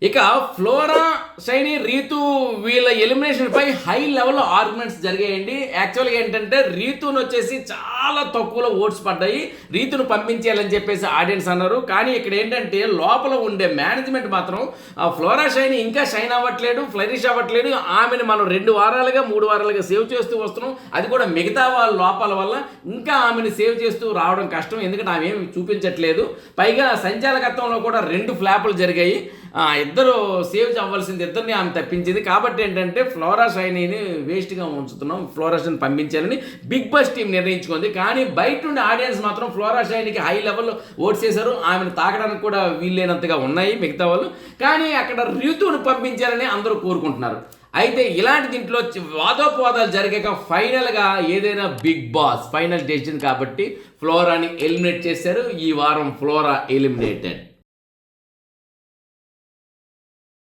ఇక flora, shiny, Ritu వీళ్ళ elimination పై high లెవెల్లో ఆర్గ్యుమెంట్స్ జరిగాయండి. యాక్చువల్గా ఏంటంటే రీతును వచ్చేసి చాలా తక్కువలో ఓట్స్ పడ్డాయి, రీతును పంపించేయాలని చెప్పేసి ఆడియన్స్ అన్నారు. కానీ ఇక్కడ ఏంటంటే లోపల ఉండే మేనేజ్మెంట్ మాత్రం ఫ్లోరా, షైనీ ఇంకా షైన్ అవ్వట్లేదు, ఫ్లరిష్ అవ్వట్లేదు. ఆమెను మనం 2 వారాలుగా 3 వారాలుగా సేవ్ చేస్తూ వస్తున్నాం. అది కూడా మిగతా వాళ్ళ లోపాల వల్ల ఇంకా ఆమెను సేవ్ చేస్తూ రావడం కష్టం, ఎందుకంటే ఆమె ఏమి చూపించట్లేదు. పైగా సంచాలకత్వంలో కూడా 2 ఫ్లాపులు జరిగాయి. ఇద్దరు సేవ్ అవ్వాల్సింది ఇద్దరిని ఆమె తప్పించింది. కాబట్టి ఏంటంటే ఫ్లోరా, షైనీని వేస్ట్గా ఉంచుతున్నాం, ఫ్లోరా, షైనీ పంపించాలని బిగ్ బాస్ టీం నిర్ణయించుకుంది. కానీ బయట నుండి ఆడియన్స్ మాత్రం ఫ్లోరా, షైనీకి హై లెవెల్లో ఓట్స్ చేశారు. ఆమెను తాకడానికి కూడా వీల్లేనంతగా ఉన్నాయి మిగతా వాళ్ళు. కానీ అక్కడ రీతును పంపించాలని అందరూ కోరుకుంటున్నారు. అయితే ఇలాంటి దీంట్లో వాదోపవాదాలు జరిగాక ఫైనల్గా ఏదైనా బిగ్ బాస్ ఫైనల్ డెసిషన్ కాబట్టి ఫ్లోరాని ఎలిమినేట్ చేశారు. ఈ వారం ఫ్లోరా ఎలిమినేటెడ్.